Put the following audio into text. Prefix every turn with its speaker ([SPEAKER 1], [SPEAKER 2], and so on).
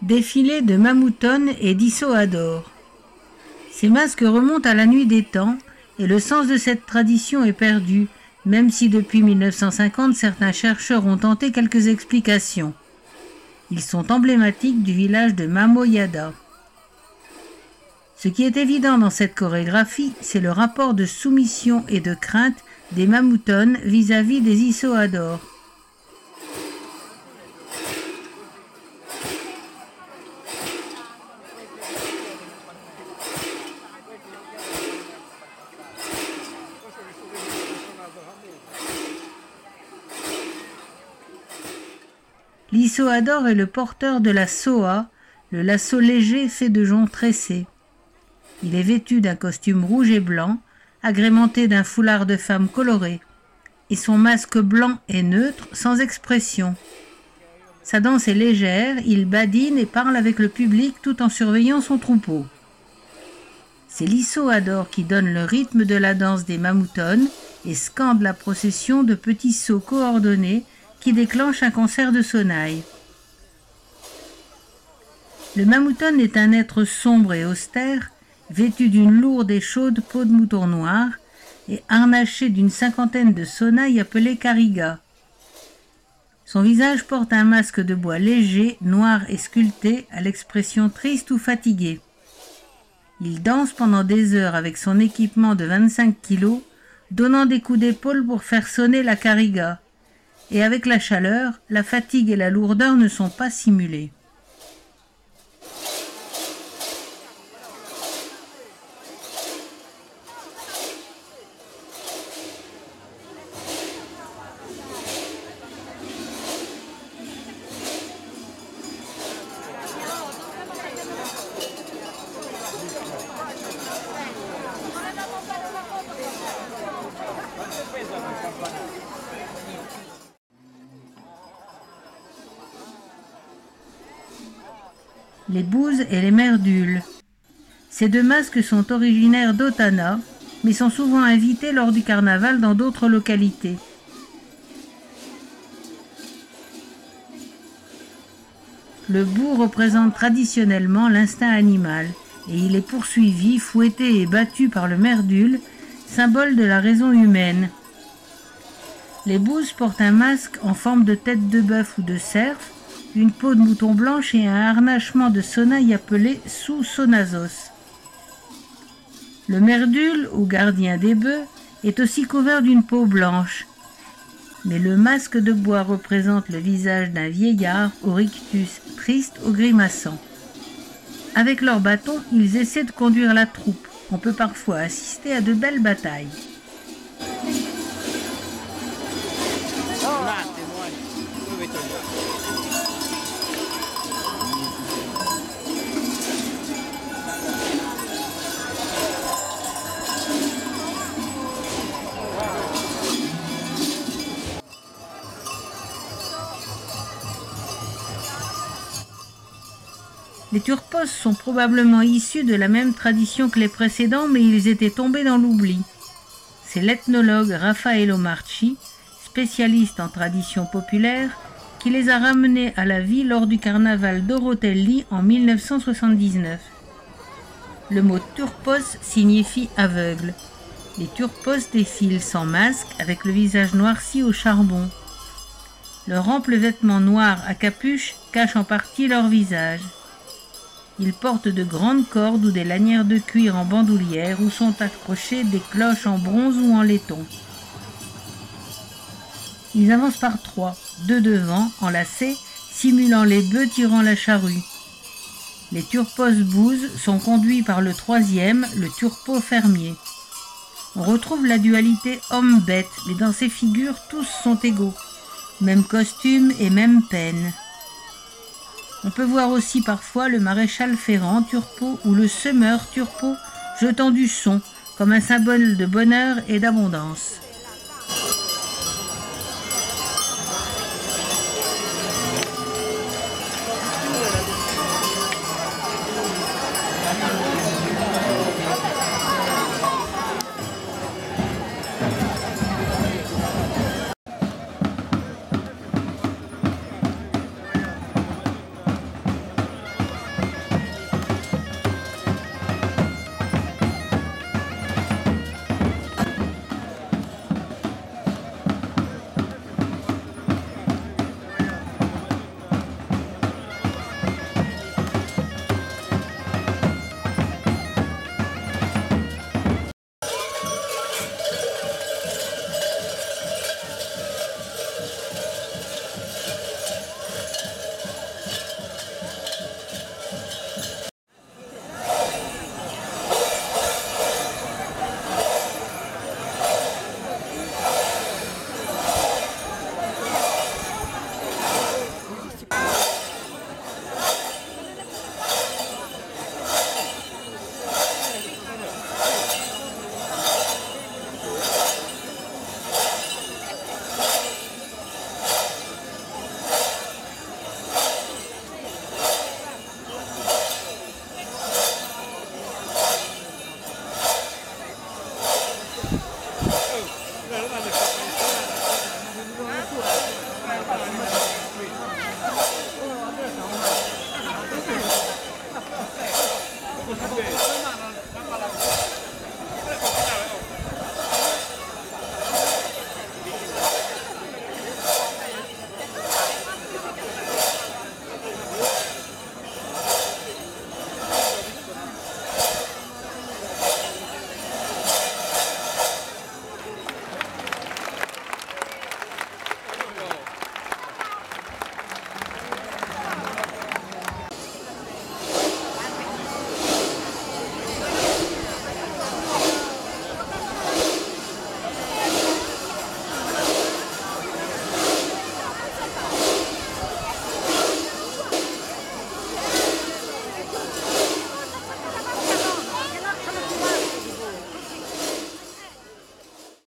[SPEAKER 1] Défilé de Mamouton et d'Issoador. Ces masques remontent à la nuit des temps et le sens de cette tradition est perdu, même si depuis 1950 certains chercheurs ont tenté quelques explications. Ils sont emblématiques du village de Mamoyada. Ce qui est évident dans cette chorégraphie, c'est le rapport de soumission et de crainte des Mamouton vis-à-vis des Issoador. L'Issoador est le porteur de la soa, le lasso léger fait de joncs tressés. Il est vêtu d'un costume rouge et blanc, agrémenté d'un foulard de femme coloré, et son masque blanc est neutre, sans expression. Sa danse est légère, il badine et parle avec le public tout en surveillant son troupeau. C'est l'Issoador qui donne le rythme de la danse des Mamouton et scande la procession de petits sauts coordonnés qui déclenche un concert de sonnailles. Le Mamouton est un être sombre et austère, vêtu d'une lourde et chaude peau de mouton noir et harnaché d'une cinquantaine de sonnailles appelées karigas. Son visage porte un masque de bois léger, noir et sculpté, à l'expression triste ou fatiguée. Il danse pendant des heures avec son équipement de 25 kilos, donnant des coups d'épaule pour faire sonner la kariga. Et avec la chaleur, la fatigue et la lourdeur ne sont pas simulées. Les bouses et les merdules. Ces deux masques sont originaires d'Otana, mais sont souvent invités lors du carnaval dans d'autres localités. Le bou représente traditionnellement l'instinct animal, et il est poursuivi, fouetté et battu par le merdule, symbole de la raison humaine. Les bouses portent un masque en forme de tête de bœuf ou de cerf, une peau de mouton blanche et un harnachement de sonnaille appelé sous-sonazos. Le merdule, ou gardien des bœufs, est aussi couvert d'une peau blanche. Mais le masque de bois représente le visage d'un vieillard au rictus, triste ou grimaçant. Avec leur bâton, ils essaient de conduire la troupe. On peut parfois assister à de belles batailles. Les turpos sont probablement issus de la même tradition que les précédents, mais ils étaient tombés dans l'oubli. C'est l'ethnologue Raffaello Marci, spécialiste en tradition populaire, qui les a ramenés à la vie lors du carnaval d'Orotelli en 1979. Le mot turpos signifie aveugle. Les turpos défilent sans masque, avec le visage noirci au charbon. Leurs amples vêtements noirs à capuche cachent en partie leur visage. Ils portent de grandes cordes ou des lanières de cuir en bandoulière où sont accrochées des cloches en bronze ou en laiton. Ils avancent par trois, deux devant, enlacés, simulant les bœufs tirant la charrue. Les turpos bouses sont conduits par le troisième, le turpo fermier. On retrouve la dualité homme-bête, mais dans ces figures, tous sont égaux. Même costume et même peine. On peut voir aussi parfois le maréchal ferrant turpo ou le semeur turpo jetant du son comme un symbole de bonheur et d'abondance.